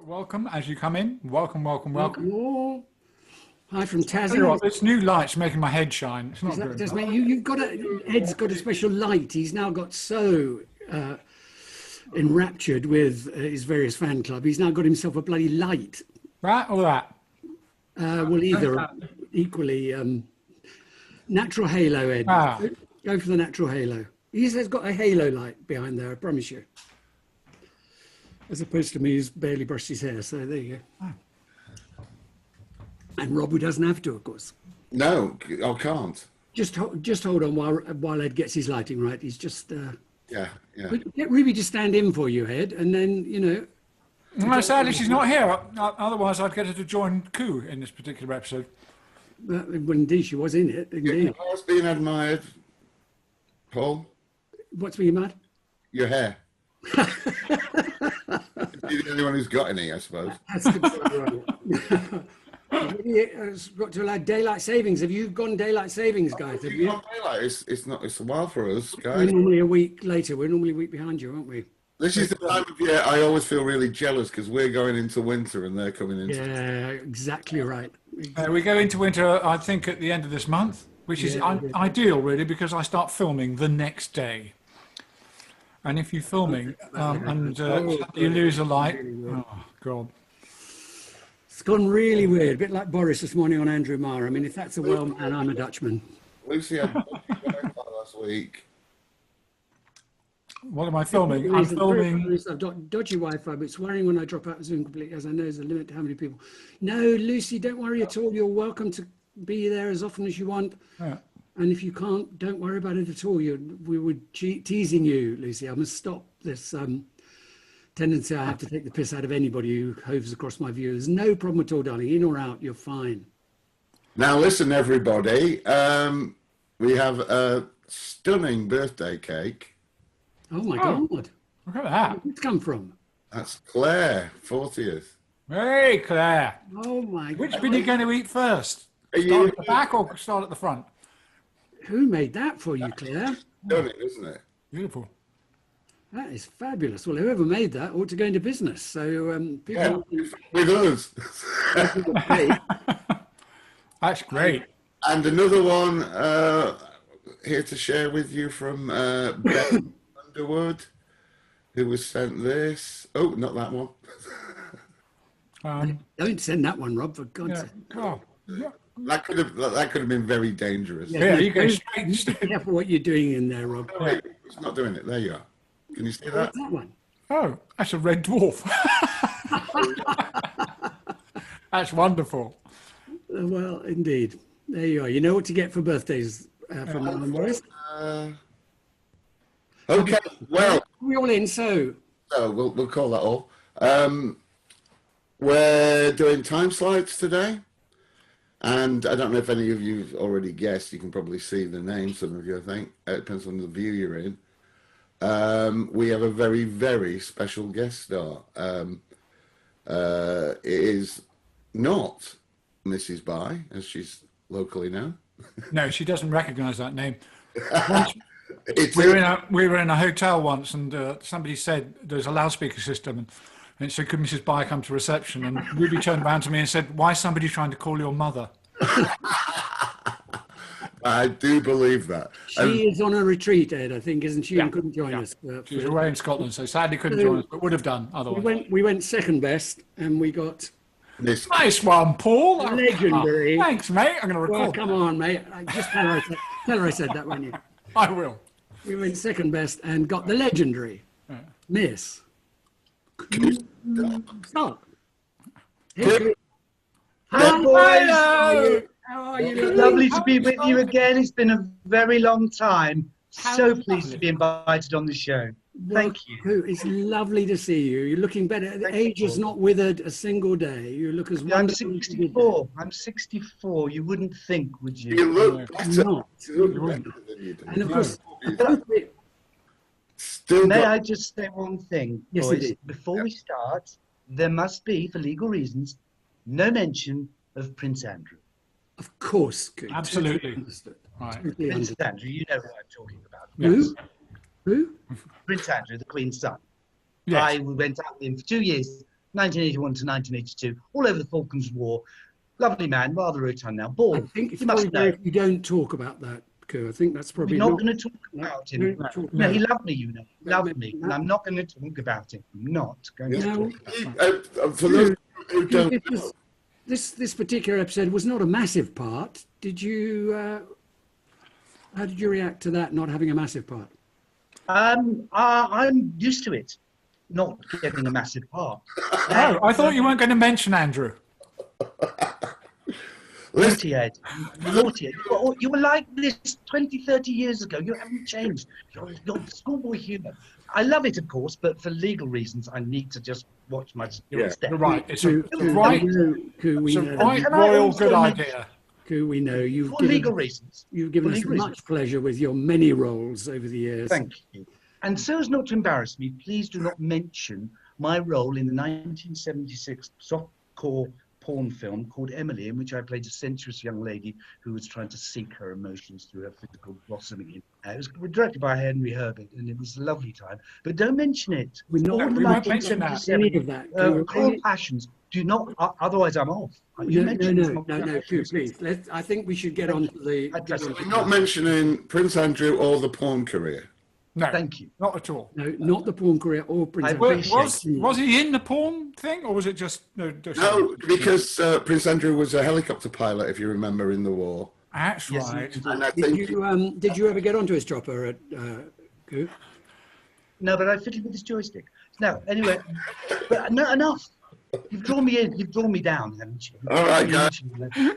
Welcome as you come in. Welcome. Oh, hi from Tell you what, Tassie. this new light's making my head shine. It's not good. Does make you've got Ed's got a special light. He's now got so enraptured with his various fan club. He's now got himself a bloody light. Right or that? Well, either equally. Natural halo, Ed. Ah. Go for the natural halo. He's got a halo light behind there, I promise you. As opposed to me, who's barely brushed his hair. So there you go. Oh. And Rob, who doesn't have to, of course. No, I can't. Just hold on while Ed gets his lighting right. He's just Yeah. Get Ruby to stand in for you, Ed, and then No, sadly, she's not here. Otherwise, I'd get her to join Koo in this particular episode. Well, indeed, she was in it. Indeed. What's being admired, Paul? What's being mad? Your hair. You're the only one who's got any, I suppose. That's right. It's got to allow daylight savings. Have you gone daylight savings, guys? Have you? Daylight. It's a while for us, We're guys. normally a week later. We're normally a week behind you, aren't we? This is the time of year I always feel really jealous because we're going into winter and they're coming into. Yeah, exactly right. We go into winter, I think, at the end of this month, which is ideal, really, because I start filming the next day. And if you're filming and you lose a light, oh, God. It's gone really weird. A bit like Boris this morning on Andrew Marr. I mean, if that's a well man, I'm a Dutchman. Lucy had last week. What am I filming? I'm filming. I've got dodgy Wi-Fi, but it's worrying when I drop out of Zoom completely, as I know there's a limit to how many people. No, Lucy, don't worry at all. You're welcome to be there as often as you want. Yeah. And if you can't, don't worry about it at all. We were teasing you, Lucy. I must stop this tendency I have to take the piss out of anybody who hoves across my view. There's no problem at all, darling. In or out, you're fine. Now listen, everybody. We have a stunning birthday cake. Oh my God! Look at that. Where's it come from? That's Claire, 40th. Hey, Claire. Oh my God! Which bit are you going to eat first? Are Start you at the back or start at the front? Who made that for you, Claire? stunning, isn't it? Beautiful. That is fabulous. Well, whoever made that ought to go into business. So people With us. That's great. And another one here to share with you from Ben Underwood, who was sent this. Oh, not that one. don't send that one, Rob, for God's sake. Oh, yeah. That could have been very dangerous. Yeah, you go straight. Be careful what you're doing in there, Rob. Oh, wait, it's not doing it. There you are. Can you see that? What's that one? Oh, that's a red dwarf. That's wonderful. Well, indeed. There you are. You know what to get for birthdays from Alan Morris. Okay, well, We're all in, so we'll call that all. We're doing time slides today. And I don't know if any of you have already guessed. You can probably see the name, some of you, I think. It depends on the view you're in. We have a very, very special guest star. It is not Mrs. Bai, as she's locally known. No, she doesn't recognise that name. It's We were in a hotel once, and somebody said there's a loudspeaker system, and it said, "Could Mrs. Bai come to reception?" And Ruby turned around to me and said, "Why is somebody trying to call your mother?" I do believe that. she is on a retreat, Ed, I think, isn't she? And couldn't join us. She's away in Scotland, so sadly couldn't join us, but would have done otherwise. We went second best, and we got This, Nice one, Paul. legendary. Oh, thanks, mate. I'm going to Well, record. come on, mate. Just tell her I said that, won't you? I will. We went second best and got the legendary Miss. Stop. Hi, boys. How are you? It's lovely to be with you again. It's been a very long time. So pleased to be invited on the show. Thank you. It's lovely to see you. You're looking better. The age has not withered a single day. You look as I'm wonderful. 64. I'm 64. You wouldn't think, would you? you look better. Not. You look better than you do. And of course, Still May got, I just say one thing, Yes, boys? indeed. Before we start, there must be, for legal reasons, no mention of Prince Andrew. of course, Coop. Absolutely. Totally understood. Right. Totally Prince understood. Andrew, you know who I'm talking about. Who? Who? Prince Andrew, the Queen's son. Yes. I went out with him for 2 years 1981 to 1982, all over the Falklands War. Lovely man, rather rotund now. Bald. I think it's You must probably know. you don't talk about that, Koo. I think that's probably We're not going to talk about him. No, he loved me, you know. He loved me. And I'm not going to talk about him. I'm not going to talk about him. For those who don't know, This particular episode was not a massive part. Did you? How did you react to that not having a massive part? I'm used to it, not getting a massive part. Oh, I thought you weren't going to mention Andrew. Naughty Ed. Naughty Ed. You were like this 20, 30 years ago. You haven't changed. Your schoolboy humour. I love it, of course, but for legal reasons, I need to just watch my step. You're right. It's a right royal good idea. Koo, we know you've For given, legal reasons. You've given For us legal much reasons. pleasure with your many roles over the years. Thank you. And so as not to embarrass me, please do not mention my role in the 1976 softcore porn film called Emily, in which I played a sensuous young lady who was trying to seek her emotions through her physical blossoming. It was directed by Henry Herbert, and it was a lovely time. But don't mention it. We won't mention that. Any of that. Koo. Cold passions. Do not. Otherwise, I'm off. No, Koo, please. I think we should get on to the. we're not mentioning Prince Andrew or the porn career. No, Thank you. not at all. No, not the porn career or Prince I Andrew. appreciate Was he in the porn thing, or was it just just No, because Prince Andrew was a helicopter pilot, if you remember, in the war. That's Yes, right. And I think Did you ever get onto his chopper at Koo? No, but I fitted with this joystick. No, anyway, but no, enough. You've drawn me in. You've drawn me down, haven't you? All right, guys.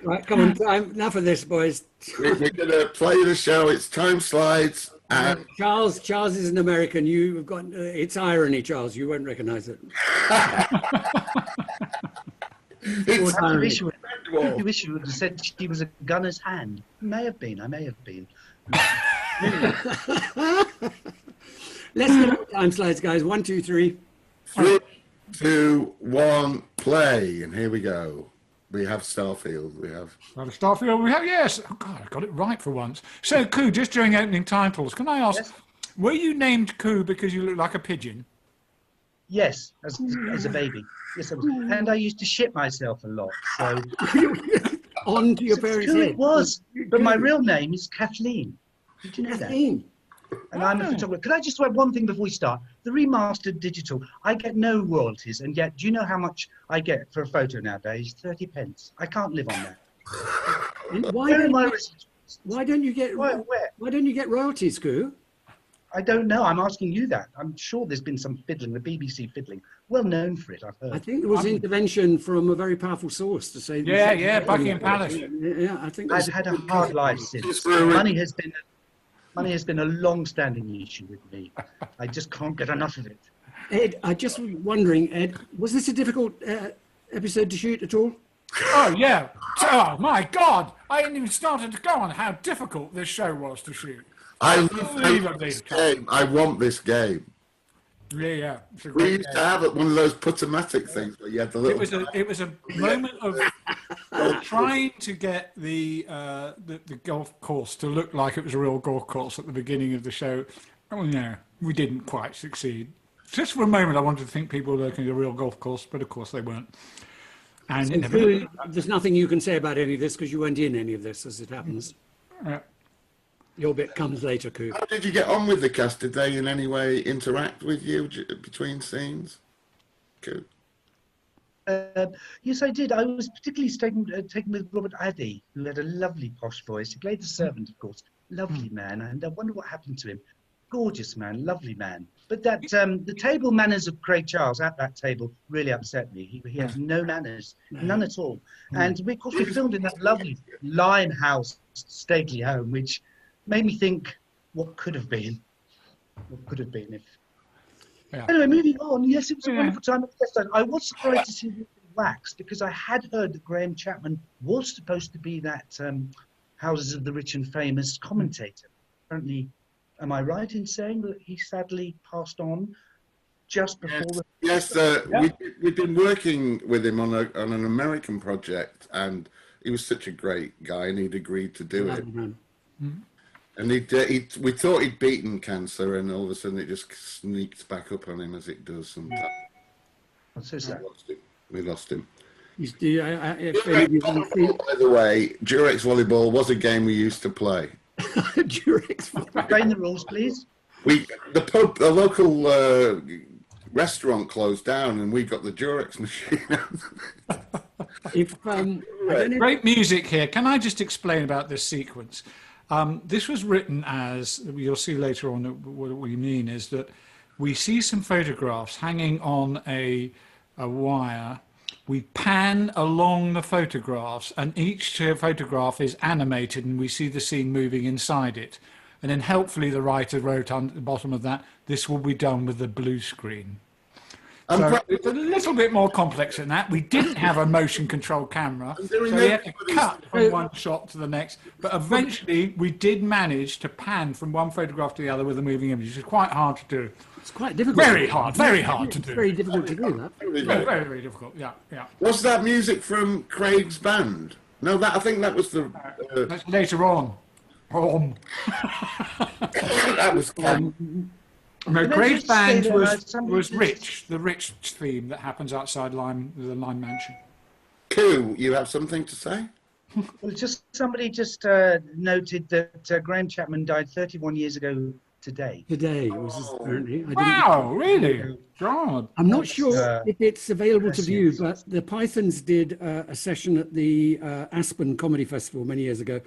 Right, come on. Enough of this, boys. we're going to play the show. It's Time Slides. And Charles is an American. You've got it's irony, Charles. You won't recognise it. it's I wish you would have said she was a gunner's hand. May have been. I may have been. Let's get on time slides, guys. 1, 2, 3. 3, 2, 1, play. And here we go. We have Starfield. We have Starfield. We have, yes. Oh God, I got it right for once. So, Koo, just during opening titles, can I ask, were you named Koo because you look like a pigeon? Yes, as a baby. Yes, I was. And I used to shit myself a lot. So On to your parents' true, head. it was. But my real name is Kathleen. Did you know that? Kathleen. And I'm a photographer. Could I just add one thing before we start? The remastered digital, I get no royalties, and yet, do you know how much I get for a photo nowadays? 30 pence. I can't live on that. Why don't you get royalties, Koo? I don't know. I'm asking you that. I'm sure there's been some fiddling, the BBC fiddling. Well known for it, I've heard. I think there was intervention from a very powerful source to say. Yeah, Buckingham Palace. Yeah, I think I've had a hard life since. Money has been a long-standing issue with me. I just can't get enough of it. Ed, I just was wondering, Ed, was this a difficult episode to shoot at all? Oh, yeah. Oh, my God. I hadn't even started to go on how difficult this show was to shoot. I love this game. I want this game. Yeah. We used to have one of those put-o-matic things where you had the little... It was a moment of trying to get the golf course to look like it was a real golf course at the beginning of the show. Oh, no, we didn't quite succeed. Just for a moment, I wanted to think people were looking at a real golf course, but of course they weren't. And so there's nothing you can say about any of this because you weren't in any of this, as it happens. Your bit comes later, Koo. How did you get on with the cast? Did they in any way interact with you between scenes? Koo? Yes, I did. I was particularly taken with Robert Addy, who had a lovely posh voice. He played the servant, of course. Lovely man, and I wonder what happened to him. Gorgeous man, lovely man. But that the table manners of Craig Charles at that table really upset me. He has no manners, none at all. And of course, we filmed in that lovely Limehouse stately home, which made me think, what could have been? What could have been if... Yeah. Anyway, moving on. Yes, it was a wonderful time at the festival. I was surprised to see Wax because I had heard that Graham Chapman was supposed to be that Houses of the Rich and Famous commentator. Apparently, am I right in saying that he sadly passed on just before? Yes, we've been working with him on an American project, and he was such a great guy, and he'd agreed to do it. And we thought he'd beaten cancer, and all of a sudden it just sneaks back up on him as it does sometimes. I'm so sad. We lost him. If any of you haven't seen By the way, Durex volleyball was a game we used to play. Durex, Explain the rules, please. The local restaurant closed down, and we got the Durex machine. Great music here. Can I just explain about this sequence? This was written as, you'll see later on what we mean is that we see some photographs hanging on a wire. We pan along the photographs, and each photograph is animated, and we see the scene moving inside it. And then helpfully the writer wrote on the bottom of that, this will be done with the blue screen. So it's a little bit more complex than that. We didn't have a motion control camera, so we had to cut from one shot to the next. But eventually we did manage to pan from one photograph to the other with a moving image, which is quite hard to do. It's quite difficult. Very hard to do. Very difficult to do that. Very, very difficult, yeah. Was that music from Craig's band? No, I think that was the... That's later on. that was... No, Craig's band was Rich, the Rich theme that happens outside the Lime Mansion. Koo, you have something to say? Well, somebody noted that Graham Chapman died 31 years ago today. Today was apparently. Wow, really? God. I'm not sure if it's available to view, but the Pythons did a session at the Aspen Comedy Festival many years ago.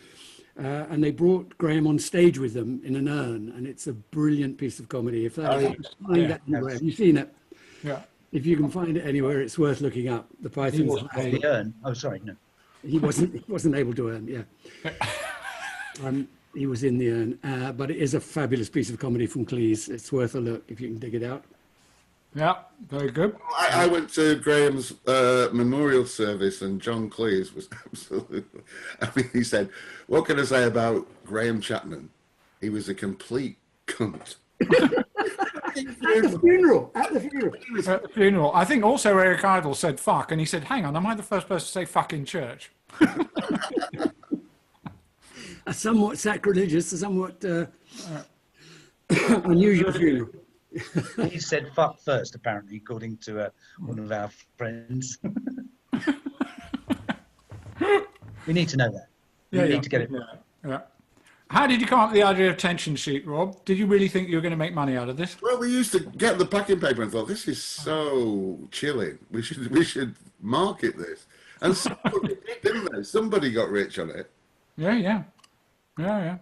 And they brought Graham on stage with them in an urn, and it's a brilliant piece of comedy. If that, if you can find that anywhere, have you seen it? Yeah. If you can find it anywhere, it's worth looking up. The Pythons. The urn. Oh, sorry, no. He wasn't able to earn. Yeah. He was in the urn, but it is a fabulous piece of comedy from Cleese. It's worth a look if you can dig it out. Yeah, very good. I went to Graham's memorial service, and John Cleese was absolutely... I mean, he said, what can I say about Graham Chapman? He was a complete cunt. At the funeral. At the funeral. I think also Eric Idle said fuck, and he said, hang on, am I the first person to say fuck in church? A somewhat sacrilegious, a somewhat unusual funeral. He said fuck first, apparently, according to one of our friends. We need to know that. We need to get it. Yeah. How did you come up with the idea of tension sheet, Rob? Did you really think you were going to make money out of this? Well, we used to get the packing paper and thought, this is so chilling. We should market this. And somebody did, didn't they? Somebody got rich on it. Yeah. Fair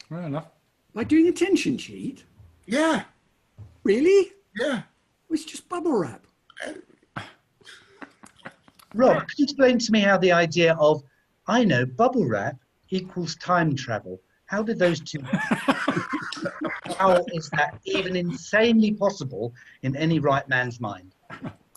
enough. By doing a tension sheet? Yeah. Really? Yeah. It's just bubble wrap. Rob, could you explain to me how the idea of, I know, bubble wrap equals time travel? How did those two... How is that even insanely possible in any right man's mind?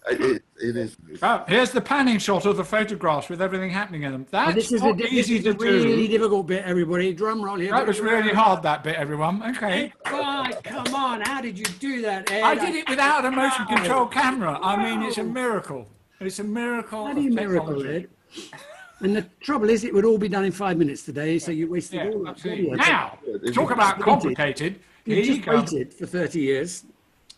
It is. Oh, here's the panning shot of the photographs with everything happening in them. That's not easy to do. Really difficult bit, everybody. Drum roll here. That was really hard, that bit, everyone. Okay. God, come on. How did you do that, Ed? I did it without a motion control camera. I mean, it's a miracle. It's a miracle. Bloody miracle, Ed. And the trouble is, it would all be done in 5 minutes today, so you wasted all that video. Now, talk about complicated. You just waited for 30 years.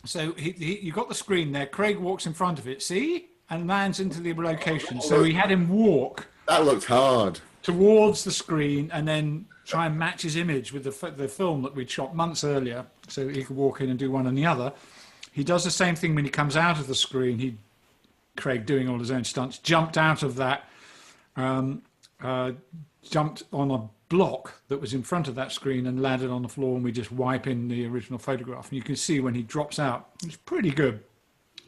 So you got the screen there. Craig walks in front of it, see? And lands into the location. So he had him walk. That looked hard. Towards the screen and then try and match his image with the film that we'd shot months earlier. So he could walk in and do one and the other. He does the same thing when he comes out of the screen. Craig doing all his own stunts, jumped out of that, jumped on a block that was in front of that screen and landed on the floor, and we just wipe in the original photograph. And you can see when he drops out, it's pretty good.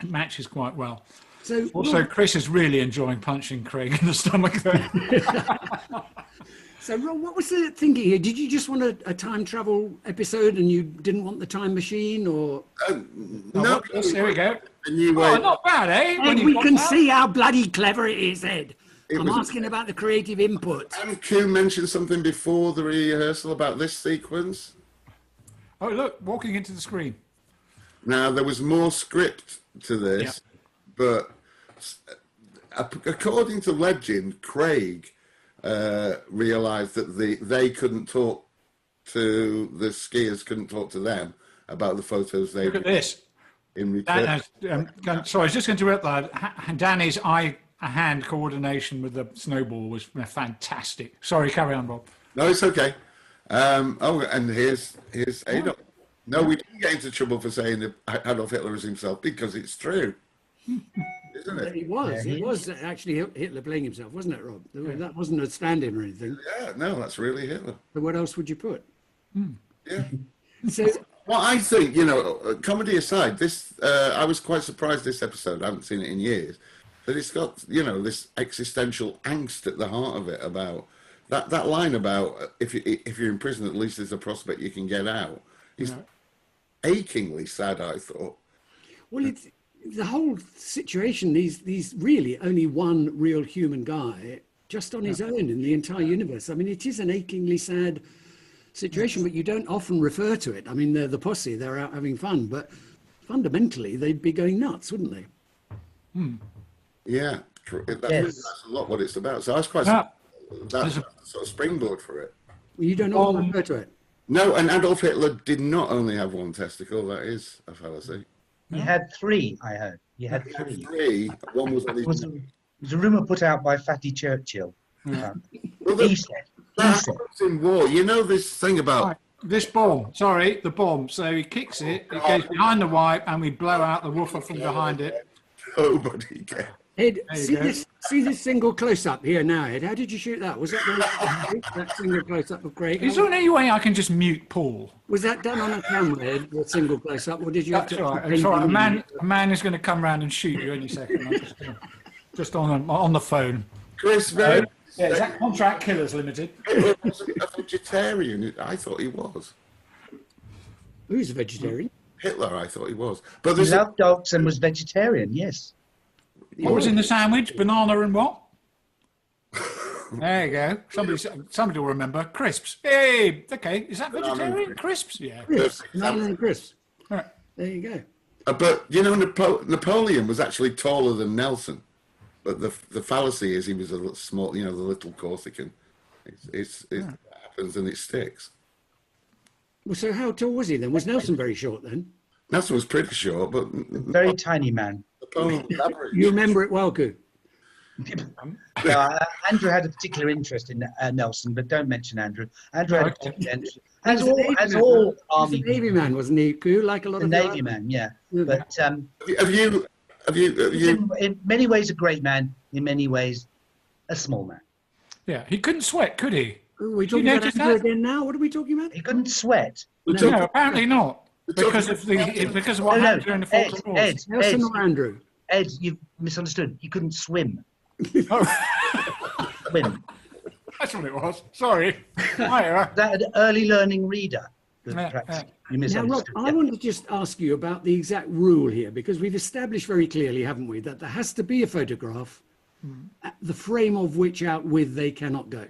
It matches quite well. So also, Chris is really enjoying punching Craig in the stomach there. So, Rob, what was the thinking here? Did you just want a time travel episode and you didn't want the time machine, or? No. There we go. Oh, not bad, eh? And we can see how bloody clever it is, Ed. I'm asking about the creative input. And Q mentioned something before the rehearsal about this sequence. Oh, look, walking into the screen. Now, there was more script to this, but according to legend, Craig realised that the skiers couldn't talk to them about the photos they... Look at this. in return. Sorry, I was just going to interrupt that. Danny's hand coordination with the snowball was fantastic. Sorry, carry on, Bob. No, it's okay. And here's Adolf. No, we didn't get into trouble for saying that Adolf Hitler is himself because it's true, isn't it? It was. It was actually Hitler playing himself, wasn't it, Rob? That wasn't a stand-in or anything. Yeah, no, that's really Hitler. So what else would you put? Yeah. So, Well, I think, comedy aside, this I was quite surprised this episode. I haven't seen it in years, but it's got this existential angst at the heart of it about that line about if you're in prison, at least there's a prospect you can get out. It's achingly sad, I thought. well, it's the whole situation. These really only one real human guy, just on his own in the entire universe. I mean, it is an achingly sad situation, but you don't often refer to it. I mean, they're the posse; they're out having fun, but fundamentally, they'd be going nuts, wouldn't they? Yeah, that's a lot what it's about. So I was quite surprised. That's a sort of springboard for it. Well, you don't often refer to it. No, and Adolf Hitler did not only have one testicle. That is a fallacy. He had three, I heard. He had He had three. three. One was on It his. was a rumour put out by Fatty Churchill. Well, He said. that happens in war. You know this thing about. This bomb, sorry, the bomb. So he kicks it, it goes behind the wipe, and we blow out the woofer from behind it. Nobody gets. Ed, see this single close-up here now, Ed. How did you shoot that? Was that that single close-up of Craig? Is there any way I can just mute Paul? Was that done on a camera, Ed, the single close-up, or did you have That's to? all right. It's all right. A man is going to come round and shoot you any second. I'm just on the phone. Chris, Yeah, is that Contract Killers Limited? Hitler wasn't a vegetarian. I thought he was. Who's a vegetarian? Hitler, I thought he was. But He there's loved dogs and was vegetarian, yes. What was in the sandwich? Banana and what? There you go. Somebody will remember. Crisps. Hey, okay. Is that vegetarian? Crisps? Yeah. Crisps. Banana and crisps. Right. There you go. But Napoleon was actually taller than Nelson. But the fallacy is he was a little small, the little Corsican. It happens and it sticks. Well, so how tall was he then? Was Nelson very short then? Nelson was pretty short, but Very tiny man. Napoleon was average. You remember it well, Koo. Andrew had a particular interest in Nelson, but don't mention Andrew. Andrew had a particular interest. As all army He was a Navy man, wasn't he, Koo? Like a lot a of Navy man, yeah. But Have you in many ways a great man, in many ways a small man. Yeah. He couldn't sweat, could he? Are we talking You about noticed Andrew that? again now? What are we talking about? He couldn't sweat. No, apparently not. Because of what No, happened during the Ed, Falkland Wars. Ed, Nelson or Andrew? Ed, you've misunderstood. He couldn't swim. Oh, Swim. that's what it was. Sorry. Hiya. That an early learning reader. Yeah, Perhaps you Now, Rob, misunderstood. I want to just ask you about the exact rule here, because we've established very clearly, haven't we, that there has to be a photograph, the frame of which out with they cannot go.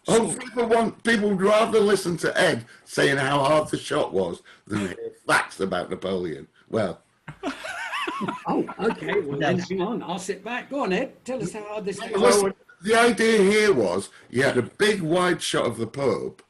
Oh, people would rather listen to Ed saying how hard the shot was than hear facts about Napoleon. Well, Oh, okay. Well, then hang on. I'll sit back. Go on, Ed. Tell us how hard this is. listen, the idea here was you had a big wide shot of the pub,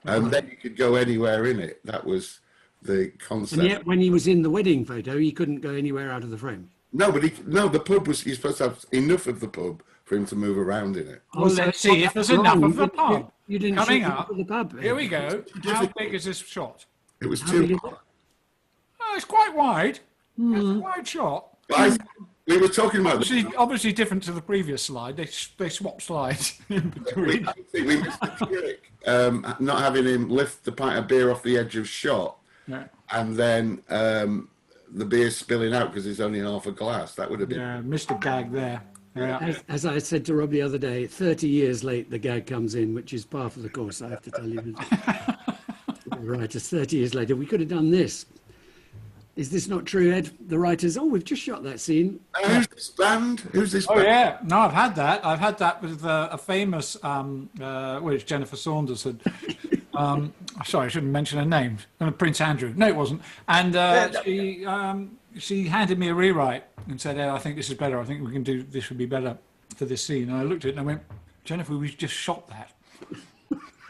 and then you could go anywhere in it. That was the concept. And yet, when he was in the wedding photo, he couldn't go anywhere out of the frame. No, but the pub was. You're supposed to have enough of the pub for him to move around in it. Well, let's see if there's enough of the pub. You didn't Coming shoot up. the pub. Here we go. How big is this shot? It was How big too. is it? Oh, it's quite wide. It's a wide shot. We were talking about this. Obviously different to the previous slide. They swap slides in between. I think we missed the trick. Not having him lift the pint of beer off the edge of shot, Yeah. and then the beer spilling out because it's only half a glass. That would have been. Yeah, missed a gag there. Yeah. As I said to Rob the other day, 30 years late, the gag comes in, which is par for the course, I have to tell you. Right, it's 30 years later. We could have done this. Is this not true, Ed? The writers, we've just shot that scene. Who's this band? Who's this Oh band? yeah, no, I've had that. I've had that with a famous, which Jennifer Saunders had. Sorry, I shouldn't mention her name. Prince Andrew. No, it wasn't. And she handed me a rewrite and said, I think this is better. I think we can do this would be better for this scene. And I looked at it and I went, Jennifer, we just shot that.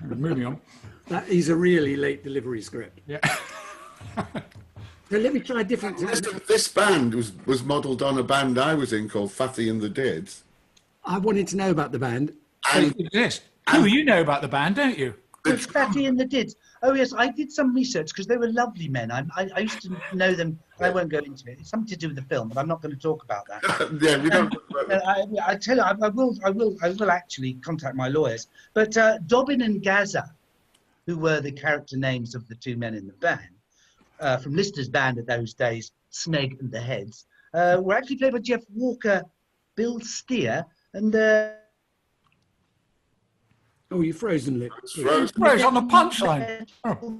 Moving on. That is a really late delivery script. Yeah. So let me try a different. This band was modelled on a band I was in called Fatty and the Dids. I wanted to know about the band. They exist. Who you know about the band, don't you? It's Fatty and the Dids. Oh yes, I did some research because they were lovely men. I used to know them. I won't go into it. It's something to do with the film, but I'm not going to talk about that. Yeah, we don't. I tell you, I will actually contact my lawyers. But Dobbin and Gaza, who were the character names of the two men in the band, from Lister's band at those days, Smeg and the Heads, were actually played by Jeff Walker, Bill Steer, and. Oh, you're frozen, Lick. Froze on the punchline.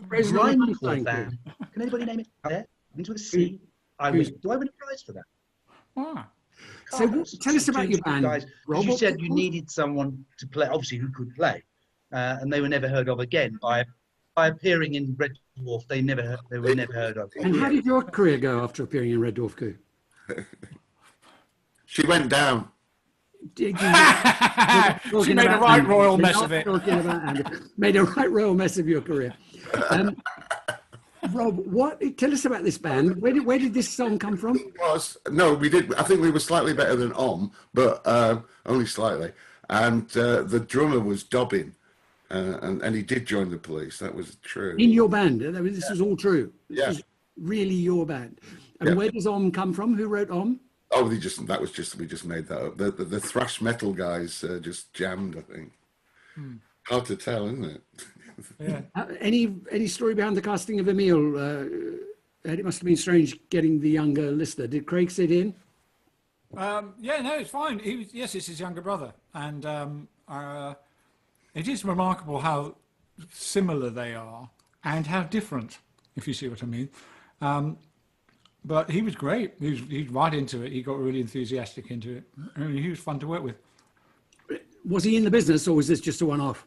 Frozen on the punchline. Band. Can anybody name it? There, into a C. I win. Do I win a prize for that? Ah. So tell us about your band, guys. Rob. You said you needed someone to play, obviously who could play, and they were never heard of again by appearing in Red Dwarf. They were never heard of. And how did your career go after appearing in Red Dwarf Coup? She went down. She made a right royal mess of it. Made a right royal mess of your career. Rob, tell us about this band. Where did this song come from? We did. I think we were slightly better than but only slightly. And the drummer was Dobbin, and he did join the Police. That was true. In your band, this was all true. Yeah, this was really your band. And where does come from? Who wrote Oh, we just made that up. The thrash metal guys just jammed, I think. Hard to tell, isn't it? Yeah. Any story behind the casting of Emil? It must have been strange getting the younger Lister. Did Craig sit in? Yeah, no, it's fine. Yes, it's his younger brother, and it is remarkable how similar they are and how different, if you see what I mean. But he was great. He's right into it. He got really enthusiastic into it. I mean, he was fun to work with. Was he in the business, or was this just a one-off?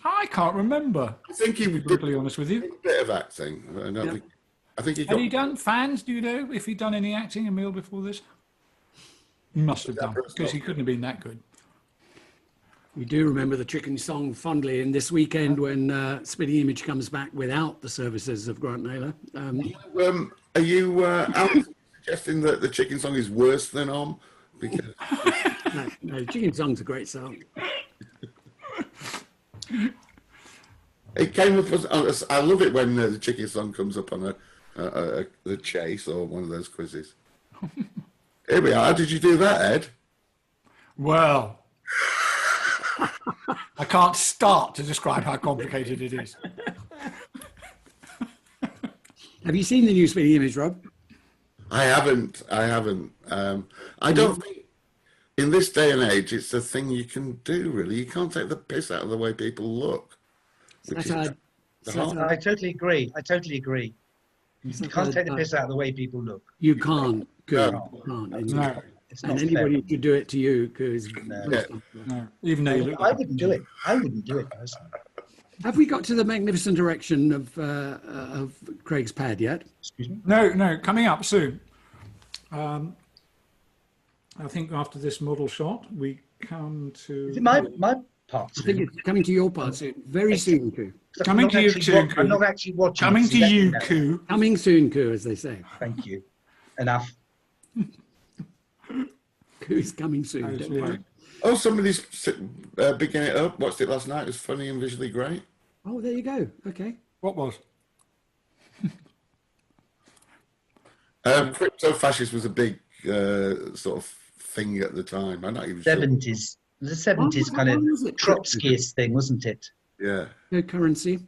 I can't remember. I think he to be brutally honest with you. A bit of acting. I think he got. Had he done fans? Do you know if he'd done any acting, Emil, before this? He must have done, because he couldn't have been that good. We do remember the chicken song fondly, and this weekend when Spitting Image comes back without the services of Grant Naylor. Are you suggesting that the chicken song is worse than Because no, the chicken song's a great song. It came up as I love it when the chicken song comes up on the chase or one of those quizzes. Here we are. How did you do that, Ed? Well, I can't start to describe how complicated it is. Have you seen the new Spitting Image, Rob? I haven't. I don't think in this day and age it's a thing you can do, really. You can't take the piss out of the way people look. I totally agree. You can't take the piss out of the way people look. You can't. Good. No. No. And anybody could do it to you because no. Even though you look I wouldn't do it. I wouldn't do it personally. Have we got to the magnificent direction of Craig's pad yet? Excuse me? No, coming up soon. I think after this model shot, we come to... Is it my part I think it's coming to your part soon. Very soon, Koo. Coming to you soon, Koo. I'm not actually watching. Coming to you, Koo. Coming soon, Koo, as they say. Thank you. Enough. Koo's coming soon. Don't worry. Oh, somebody's picking it up. Watched it last night. It was funny and visually great. Oh, there you go. Okay. What was? Crypto-fascist was a big sort of thing at the time. I'm not even sure. 70s. The 70s kind of Trotskyist thing, wasn't it? Yeah. No currency.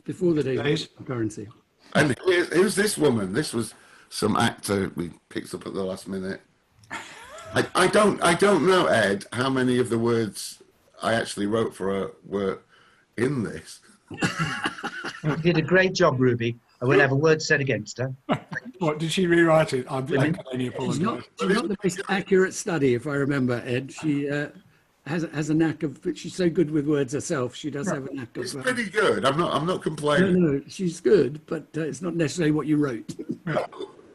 Before the days of currency. And who's this woman? This was some actor we picked up at the last minute. I don't know, Ed, how many of the words I actually wrote for her were in this. You did a great job, Ruby. I won't have a word said against her. What, did she rewrite it? I can only She's not apologise. the most accurate study, if I remember, Ed. She has a knack of... She's so good with words herself. She does have a knack of... It's pretty good. I'm not complaining. No, she's good, but it's not necessarily what you wrote.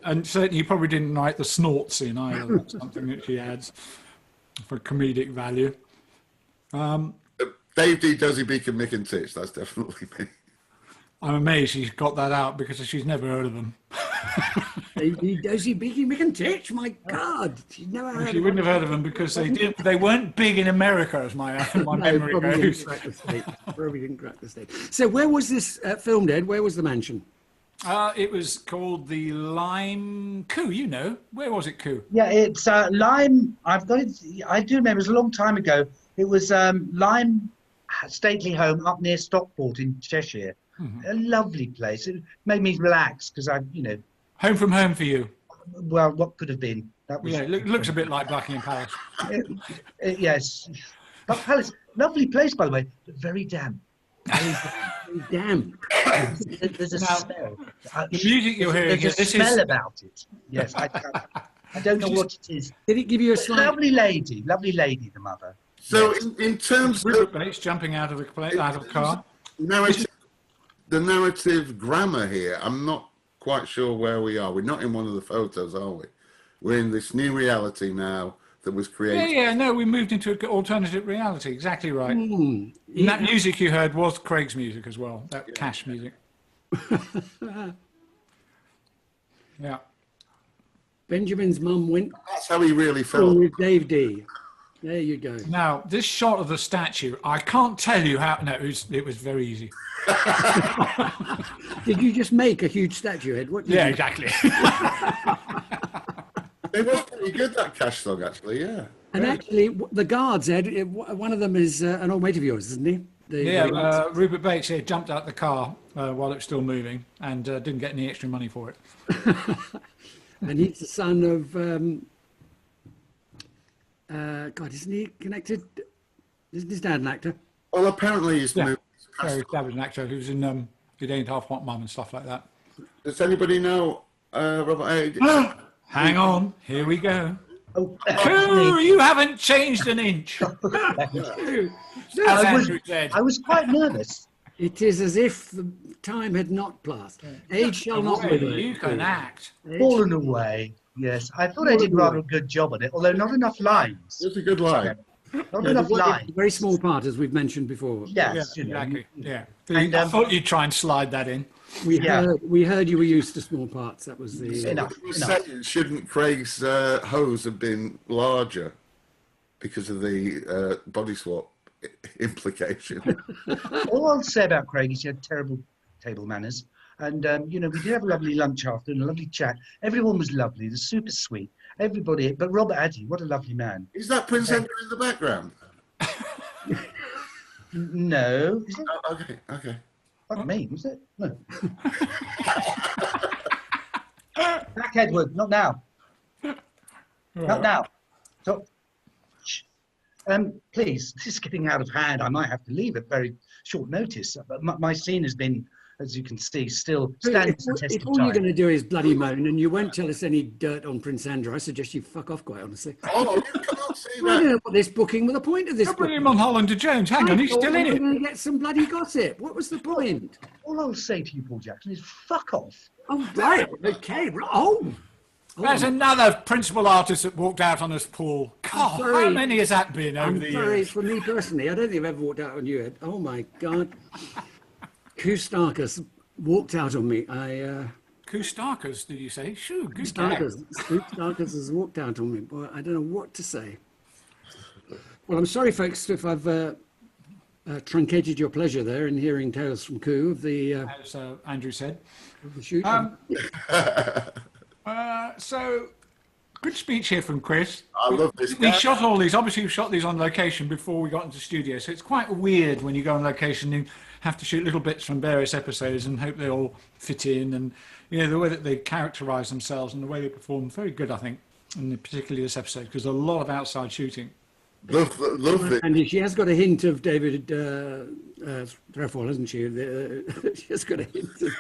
And certainly you probably didn't write the snorts in either. That's something that she adds for comedic value. Dave D. Dozy Beacon Mick and Titch, that's definitely me. I'm amazed she's got that out because she's never heard of them. Dozy Beaky McIntitch, my God, she's never heard She of wouldn't have heard of them because they weren't big in America, as my No, memory probably goes. didn't crack the state. Probably didn't crack the state. So where was this filmed, Ed? Where was the mansion? It was called the Lime Coup. You know, where was it? Coup. Yeah, it's Lyme. I've got it. I do remember. It was a long time ago. It was Lyme stately home up near Stockport in Cheshire. A lovely place. It made me relax because Home from home for you. well, what could have been? That was, Yeah, it looks a bit like Buckingham Palace. yes. But Palace, lovely place, by the way, but very damp. Damn. There's a Now, smell. The music you're hearing There's a this smell is about it. Yes, I don't know what it is. Did it give you a slight... Lovely lady, the mother. So Yes. in terms Rupert of Bates jumping out of the car. the narrative grammar here, I'm not quite sure where we are. We're not in one of the photos, are we? We're in this new reality now that was created. Yeah, no, we moved into an alternative reality. Exactly right. Mm. And that music you heard was Craig's music as well. That Cash music. Yeah. Benjamin's mum went That's how he really felt. with Dave D. There you go. Now, this shot of the statue, I can't tell you how. No, it was very easy. Did you just make a huge statue, Ed? What did Yeah, you... exactly. It was pretty good, that Cash dog, actually, yeah. And actually, the guards, Ed, one of them is an old mate of yours, isn't he? Rupert Bates here jumped out the car while it was still moving and didn't get any extra money for it. And he's the son of, God, isn't he connected? Isn't his dad an actor? Well, apparently he's Yeah, moved. very established actor who's in It Ain't Half What Mum and stuff like that. Does anybody know Robert? Hang on, here we go. Oh, Ooh, you haven't changed an inch. As Andrew said. I was quite nervous. It is as if the time had not passed. Age shall not wither. You can act. Fallen away. Yes, I thought I did rather a good job on it, although not enough lines. It's a good line. Not enough lines. Very small part, as we've mentioned before. Yes, Yeah, exactly. Yeah. And, I thought you'd try and slide that in. We heard you were used to small parts. That was the... Enough. Shouldn't Craig's hose have been larger because of the body swap implication? All I'll say about Craig is he had terrible table manners. And, we did have a lovely lunch after and a lovely chat. Everyone was lovely. They're super sweet. Everybody. But Robert Addy, what a lovely man. Is that Prince Andrew in the background? No. Is it? Oh, okay. Fuck me, was it? No. Back, Edward. Not now. Not now. So, please, this is getting out of hand. I might have to leave at very short notice. But my scene has been, as you can see, still stands the test If of all you're time. going to do is bloody moan and you won't tell us any dirt on Prince Andrew, I suggest you fuck off, quite honestly. Oh, you can't say I don't that. know what this booking was the point of this You're putting booking. him on Holland to Jones. Hang on, he's still in We're it. going to get some bloody gossip. What was the point? All I'll say to you, Paul Jackson, is fuck off. Oh, right. Okay. Oh. There's another principal artist that walked out on us, Paul. God, sorry. how many has that been over I'm the sorry, years? for me personally, I don't think I've ever walked out on you, Ed. Oh, my God. Koustakis walked out on me. Koustakis, did you say? Shoo, good guy. Koustakis has walked out on me. Boy, I don't know what to say. Well, I'm sorry, folks, if I've truncated your pleasure there in hearing tales from Koo of the As Andrew said. shoot. So, good speech here from Chris. I love this We guy. shot all these, obviously we shot these on location before we got into studio, so it's quite weird when you go on location and you have to shoot little bits from various episodes and hope they all fit in, and the way that they characterise themselves and the way they perform, very good, I think, and particularly this episode, because there's a lot of outside shooting. Love it. And she has got a hint of David Trefoil, hasn't she? She has got a hint of...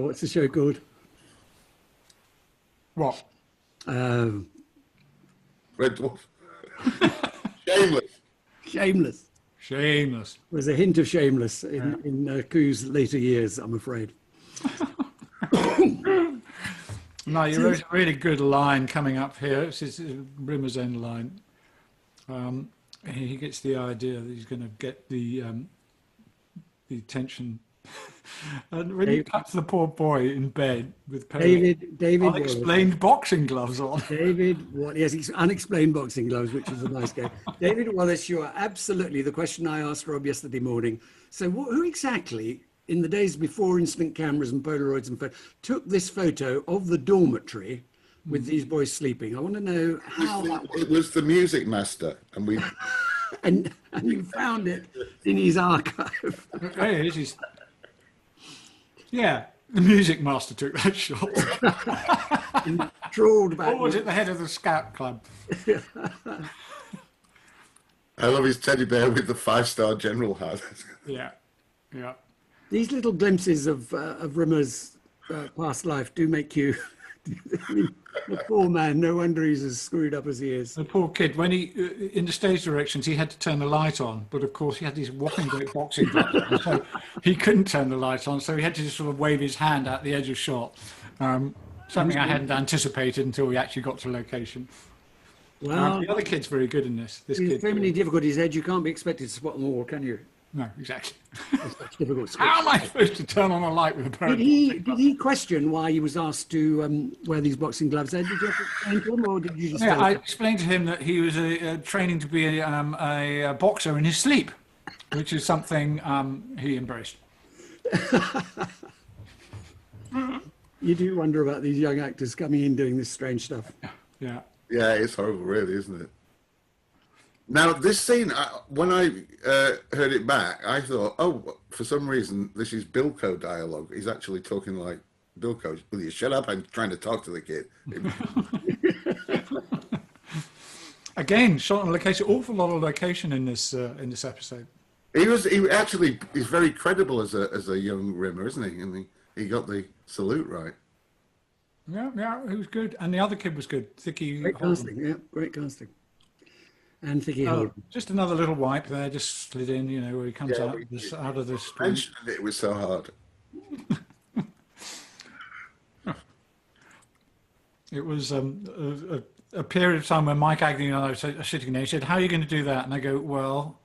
what's the show called? What? Red Dwarf. Shameless. Shameless. Shameless. There's a hint of Shameless in Koo's later years, I'm afraid. No, you wrote a really good line coming up here. It's his Rimmer's End line. He gets the idea that he's going to get the the tension. And when you cut to the poor boy in bed with David unexplained boxing gloves on. Yes, it's unexplained boxing gloves, which is a nice game. David Wallace, you are absolutely the question I asked Rob yesterday morning. So who exactly, in the days before instant cameras and Polaroids and took this photo of the dormitory with these boys sleeping? I want to know how it was the music master, and we and you found it in his archive. There it is. Yeah, the music master took that shot. Trawled back. Or was it the head of the scout club? I love his teddy bear with the 5-star general hat. Yeah, yeah. These little glimpses of Rimmer's past life do make you. I mean, the poor man, no wonder he's as screwed up as he is. The poor kid, when he, in the stage directions, he had to turn the light on, but of course he had these whopping great boxing gloves on, so he couldn't turn the light on, so he had to just sort of wave his hand at the edge of shot. Something I hadn't anticipated until we actually got to location. Well, the other kid's very good in this. This there's kid. so many difficulties, Ed, you can't be expected to spot them all, can you? No, exactly. It's difficult. How am I supposed to turn on a light with a pair of Did he question why he was asked to wear these boxing gloves? Ed, did you have to explain to him, or did you just? Yeah, I explained to him that he was training to be a boxer in his sleep, which is something he embraced. You do wonder about these young actors coming in doing this strange stuff. Yeah. Yeah, it's horrible, really, isn't it? Now, this scene, when I heard it back, I thought, oh, for some reason, this is Bilko dialogue. He's actually talking like Bilko. Will you shut up? I'm trying to talk to the kid. Again, shot on location. Awful lot of location in this episode. He actually is very credible as a young Rimmer, isn't he? And he got the salute right. Yeah, he was good, and the other kid was good. Thicky. Great casting, yeah, great casting. And Thicky Holden. Just another little wipe there, just slid in, where he comes out of this. Mentioned it was so hard. It was a period of time when Mike Agnew and I were sitting there. He said, "How are you going to do that?" And I go, "Well,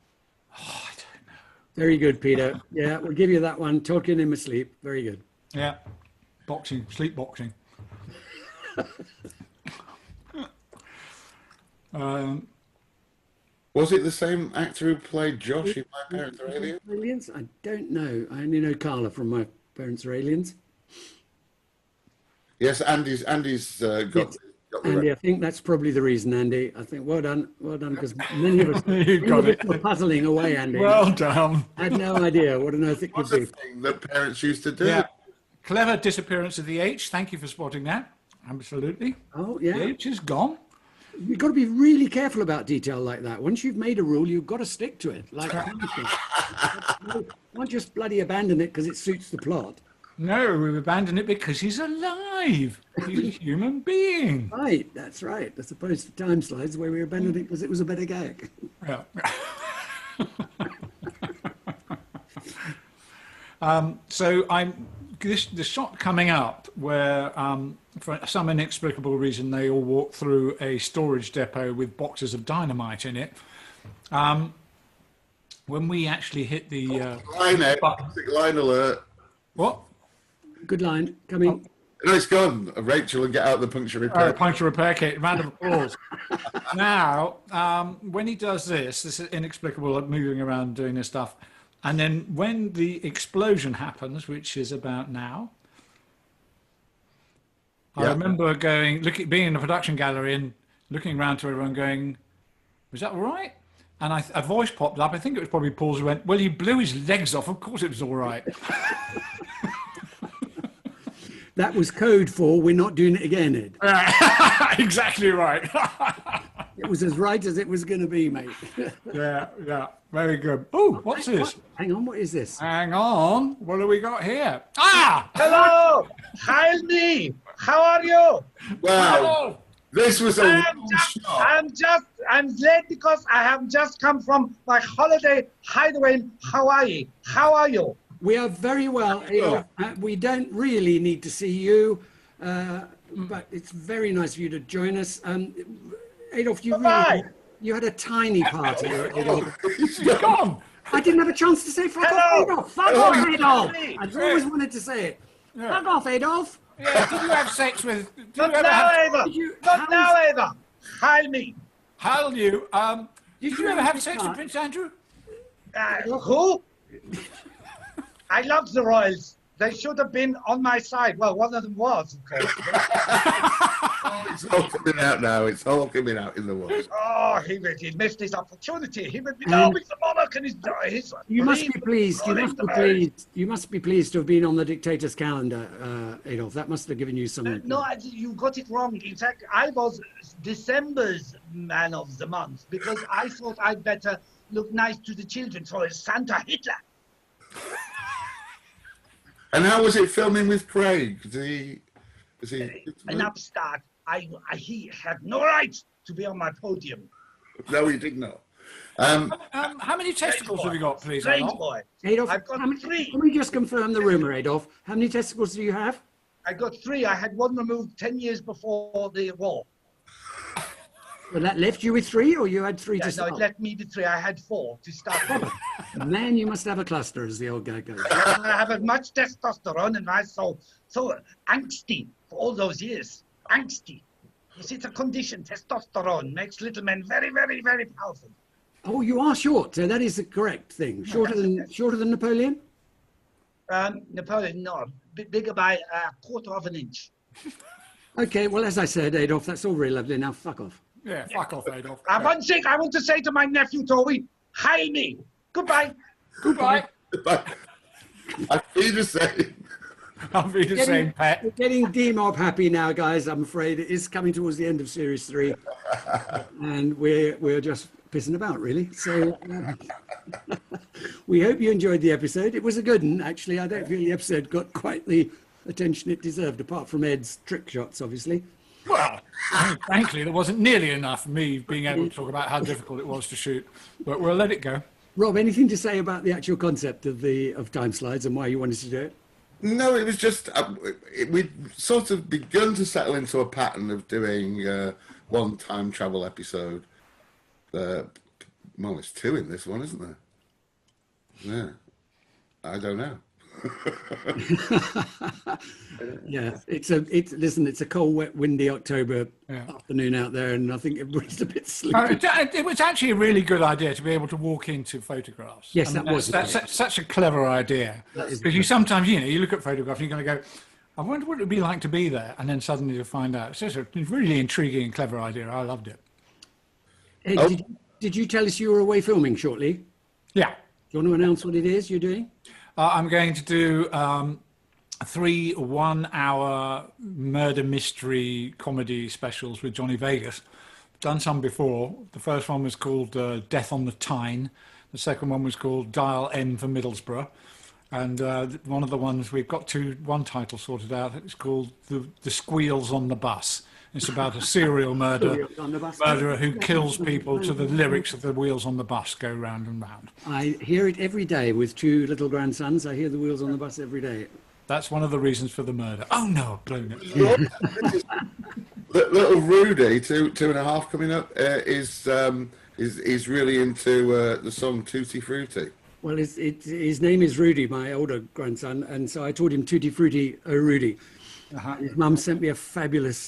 I don't know." Very good, Peter. Yeah, we'll give you that one. Talking in my sleep. Very good. Yeah, sleep boxing. Was it the same actor who played Josh in My Parents Are Aliens? Aliens? I don't know. I only know Carla from My Parents Are Aliens. Yes, Andy's got the Andy, I think that's probably the reason, Andy. I think well done, because many of us, were puzzling away, Andy. Well done. I had no idea what on earth it could be. thing that parents used to do. Yeah, clever disappearance of the H. Thank you for spotting that. Absolutely. Oh yeah, the H is gone. You've got to be really careful about detail like that. Once you've made a rule, you've got to stick to it. Like anything. You won't just bloody abandon it because it suits the plot. No, we've abandoned it because he's alive. He's a human being. Right, that's right. As opposed to Time Slides, where we abandoned it because it was a better gag. Yeah. So the shot coming up where for some inexplicable reason they all walk through a storage depot with boxes of dynamite in it. When we actually hit the line alert. What? Good line. Coming. No, it's gone. Rachel and get out the puncture repair. Puncture repair kit. Round of applause. Now, when he does this is inexplicable, moving around doing this stuff. And then when the explosion happens, which is about now, I remember being in the production gallery and looking around to everyone going, was that all right? And a voice popped up. I think it was probably Paul's, who went, well, he blew his legs off. Of course it was all right. That was code for we're not doing it again, Ed. Exactly right. It was as right as it was going to be, mate. Yeah, very good. Oh, what's this? Hang on, what is this? Hang on, what do we got here? Ah! Hello! Hi, me! How are you? Wow, Hello. this was I'm late because I have just come from my holiday hideaway in Hawaii. How are you? We are very well. We don't really need to see you, but it's very nice of you to join us. Adolf, you had a tiny party. Adolf. He's gone. I didn't have a chance to say fuck off, Adolf. Fuck off, Adolf. I've always wanted to say it. Yeah. Fuck off, Adolf. Yeah, did you have sex with... Not now, Ava. Not now, Ava. Heil me. Hal, you... did you ever have sex with Prince Andrew? Who? I love the royals. They should have been on my side. Well, one of them was, of course. It's all coming out now. It's all coming out in the world. Oh, he missed his opportunity. He would be now with the monarch and his You must be pleased. You must be pleased. You must be pleased to have been on the dictator's calendar, Adolf. That must have given you some. No, you got it wrong. In fact, I was December's man of the month because I thought I'd better look nice to the children for Santa Hitler. And how was it filming with Craig? Was he An upstart. He had no right to be on my podium. No, he did not. How many testicles have you got, please, Strange Adolf? boy. Adolf, I've got three. Let me just confirm the rumor, Adolf. How many testicles do you have? I got three. I had one removed 10 years before the war. Well, that left you with three, or you had three to No, start? it left me with three. I had four to start with. Man, you must have a cluster, as the old guy goes. I have as much testosterone and I so angsty for all those years. Angsty. You see, it's a condition. Testosterone makes little men very, very, very powerful. Oh, you are short, so that is the correct thing. Shorter than Napoleon? Napoleon, no. Bigger by a quarter of an inch. Okay, well, as I said, Adolf, that's all very lovely. Now, fuck off. Yeah, fuck off, Adolf. One thing I want to say to my nephew, Toby. Heil me. Goodbye. Goodbye. I feel the same. I'll be the same, Pat. We're getting D-Mob happy now, guys. I'm afraid it is coming towards the end of Series 3. And we're just pissing about, really. So we hope you enjoyed the episode. It was a good one, actually. I don't feel the episode got quite the attention it deserved, apart from Ed's trick shots, obviously. Well, frankly, there wasn't nearly enough for me being able to talk about how difficult it was to shoot. But we'll let it go. Rob, anything to say about the actual concept of time slides and why you wanted to do it? No, it was just we'd sort of begun to settle into a pattern of doing one time travel episode. Well, there's two in this one, isn't there? Yeah, I don't know. Yeah, it's a cold, wet, windy October afternoon out there, and I think everybody's a bit sleepy. It was actually a really good idea to be able to walk into photographs. Yes, that was. That's such a clever idea. Because you sometimes, you look at photographs and you're going to go, I wonder what it would be like to be there, and then suddenly you find out. It's just a really intriguing and clever idea. I loved it. Hey, did you tell us you were away filming shortly? Yeah. Do you want to announce what it is you're doing? I'm going to do 3 one-hour murder mystery comedy specials with Johnny Vegas. I've done some before. The first one was called Death on the Tyne. The second one was called Dial M for Middlesbrough. And one of the ones, we've got one title sorted out. It's called The Squeals on the Bus. It's about a serial murderer who kills people to the lyrics of the wheels on the bus go round and round. I hear it every day with 2 little grandsons. I hear the wheels on the bus every day. That's one of the reasons for the murder. Oh no, I've blown it. Little Rudy, two and a half coming up, is really into the song Tutti Frutti. Well, his name is Rudy, my older grandson, and so I taught him Tutti Frutti, oh Rudy. His mum sent me a fabulous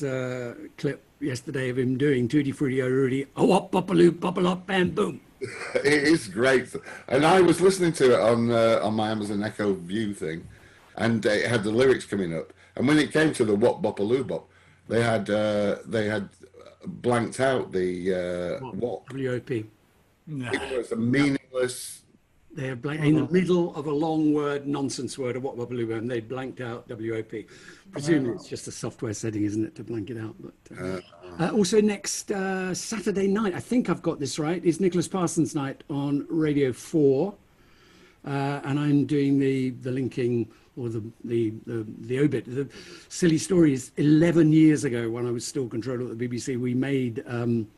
clip yesterday of him doing Tutti Frutti, oh Rudy, oh up, bopaloo, bopalop, bam, boom. It is great, and I was listening to it on my Amazon Echo View thing, and it had the lyrics coming up. And when it came to the Wop Bopaloo Bop, they had blanked out the Wop. W-O-P. No. It was a meaningless. They're in the middle of a long word, nonsense word of Wop Bopaloo, and they blanked out W-O-P. Presumably it's just a software setting, isn't it, to blank it out? But also next Saturday night, I think I've got this right, is Nicholas Parsons night on Radio 4. And I'm doing the linking or the obit. The silly story is 11 years ago when I was still controller at the BBC, we made, when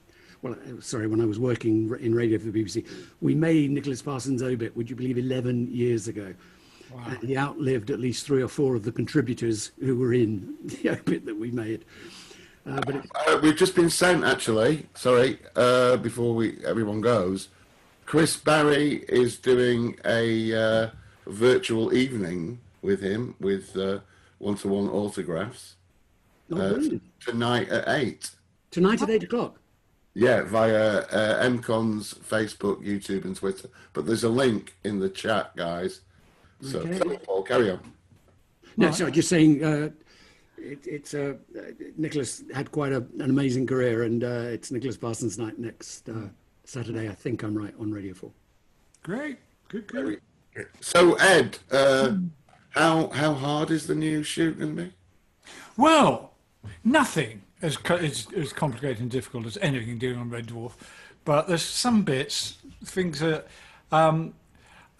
I was working in radio for the BBC, we made Nicholas Parsons' obit, would you believe, 11 years ago. Wow. And he outlived at least 3 or 4 of the contributors who were in the obit that we made. But we've just been sent, actually, before everyone goes, Chris Barry is doing a virtual evening with him with one-to-one autographs tonight at 8. Tonight at 8 o'clock. Yeah, via MCon's Facebook, YouTube, and Twitter. But there's a link in the chat, guys. So, Okay. Paul, carry on. No, sorry, just saying. It's Nicholas had quite an amazing career, and it's Nicholas Parsons night next Saturday. I think I'm right on Radio 4. Great. Good. So, Ed, how hard is the new shoot going to be? Well, nothing as complicated and difficult as anything doing on Red Dwarf, but there's some bits, things that.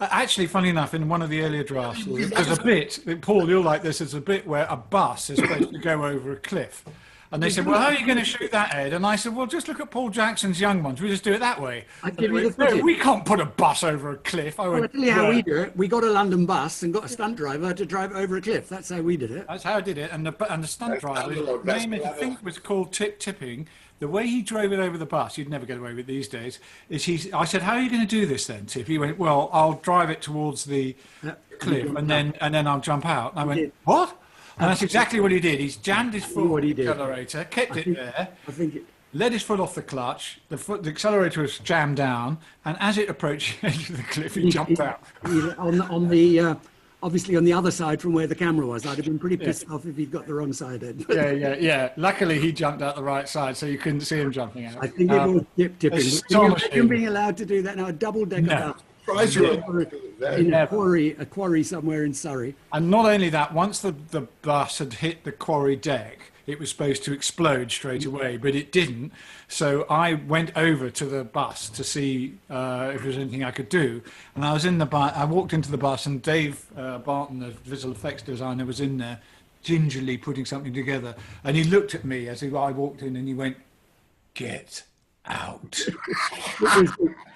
Actually, funny enough, in one of the earlier drafts, there's a bit, Paul, you'll like this, there's a bit where a bus is supposed to go over a cliff. And they said, well, how are you going to shoot that, Ed? And I said, well, just look at Paul Jackson's Young Ones. We just do it that way. No, we can't put a bus over a cliff. I'll tell you how we do it. We got a London bus and got a stunt driver to drive it over a cliff. That's how we did it. That's how I did it. And the stunt driver, his name I think was called Tipping. The way he drove it over the bus, you'd never get away with it these days, is I said, how are you going to do this then, Tip? He went, well, I'll drive it towards the cliff and then I'll jump out. And I went, what? And that's exactly what he did. He's jammed his foot on the accelerator, kept it there, led his foot off the clutch, the accelerator was jammed down, and as it approached the edge of the cliff, he jumped out. Obviously on the other side from where the camera was. I'd have been pretty pissed off if he'd got the wrong side in. Yeah. Luckily, he jumped out the right side, so you couldn't see him jumping out. I think it was tipping. You're being allowed to do that now. A double-decker bus. In a quarry somewhere in Surrey. And not only that, once the bus had hit the quarry deck, it was supposed to explode straight away, but it didn't. So I went over to the bus to see if there was anything I could do. And I was in the bus. I walked into the bus, and Dave Barton, the visual effects designer, was in there, gingerly putting something together. And he looked at me as I walked in, and he went, "Get out."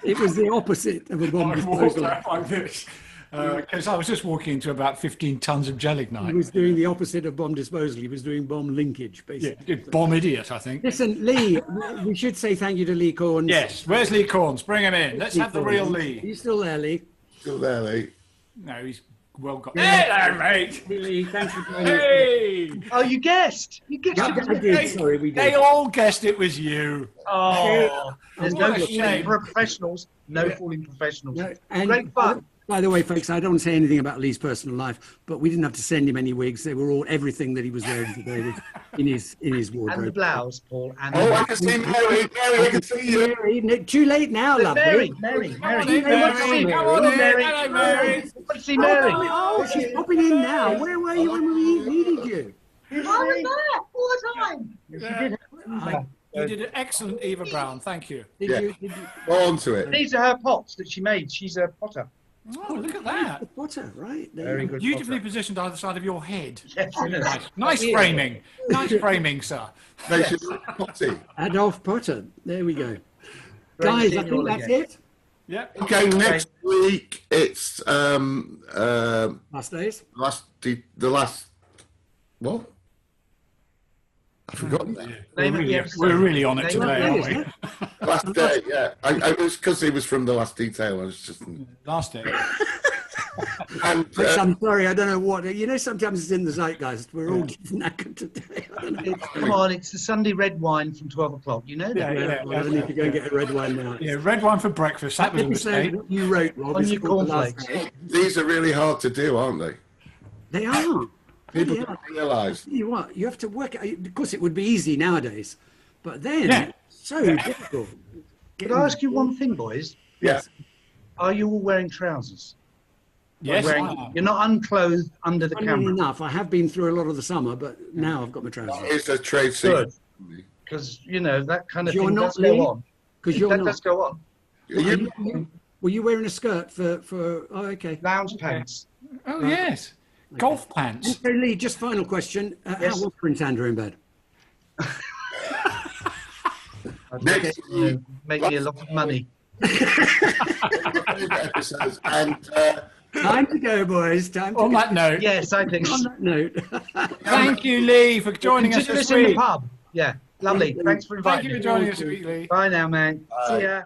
It was the opposite of a bomb disposal. I walked out like this. Because I was just walking into about 15 tons of gelignite. He was doing the opposite of bomb disposal. He was doing bomb linkage, basically. Yeah, bomb idiot, I think. Listen, Lee, we should say thank you to Lee Corns. Yes, where's Lee Corns? Bring him in. Let's have the real Lee. Are you still there, Lee? Still there, Lee. No, he's well got. Hello, mate. Hey, Lee, thanks for joining us. Hey. Oh, you guessed. You guessed. I did. Sorry, we did. They all guessed it was you. Oh, there's no What a shame. fooling professionals. No fooling professionals. No, and Great fun. by the way, folks, I don't want to say anything about Lee's personal life, but we didn't have to send him any wigs. They were all everything that he was wearing today was in his wardrobe. And the blouse, Paul. And I can see Mary. Mary, I can see you. Mary, too late now, lovely. Mary. Come on in, Mary. Come on in. Hello, Mary. Want to see Mary? Oh, she's popping in now. Where were you when we needed you? I was there all the time. You did an excellent Eva Brown. Thank you. Did you? Go on to it. These are her pots that she made. She's a potter. Oh, look at that. The Potter, right? There Very you go. good. Beautifully positioned either side of your head. Yes, it is. Nice framing. Nice framing, sir. Nation Potty. Adolf Potter. There we go. Great Guys, seeing I you all think that's again. it. Yeah. Okay, next week it's Last days. the last what? I forgot that. Name of the episode. We're really on it Name of today, the aren't we? episode. Last day, yeah. I was because it was from the last detail. I was just Last day. and I'm sorry, I don't know what. You know, sometimes it's in the zeitgeist. We're all knackered today. I don't know. Come on, it's the Sunday red wine from 12 o'clock. You know that. I need to go and get a red wine now. Yeah, red wine for breakfast. That was a mistake. What you wrote, Rob, On is your called The Last cornflakes. Day. these are really hard to do, aren't they? They are. People Yeah. don't realise. Tell you what, you have to work. Of course, it would be easy nowadays, but then Yeah. so difficult. Can I ask you one thing, boys? Yeah. Are you all wearing trousers? Yes, Wearing- I am. You're not unclothed under the Funnily camera. enough, I have been through a lot of the summer, but now I've got my trousers. It's a trade secret. Because, you know, that kind of You're thing not, does go Lee? on. Because you're That not. does go on. Were you wearing a skirt for? Oh, okay. Lounge pants. Oh, yes. Golf pants. So, Lee, just final question. Yes. How was Prince Andrew in bed? Next week, Make me a lot of money. episodes, and Time to go, boys. Time to On go. that note, Yes, I think. On that note. thank you, Lee, for joining us Consider this this in the week. pub. Yeah, lovely. Thanks for Thank inviting you for me. joining us this week, Lee. Bye now, man. See ya.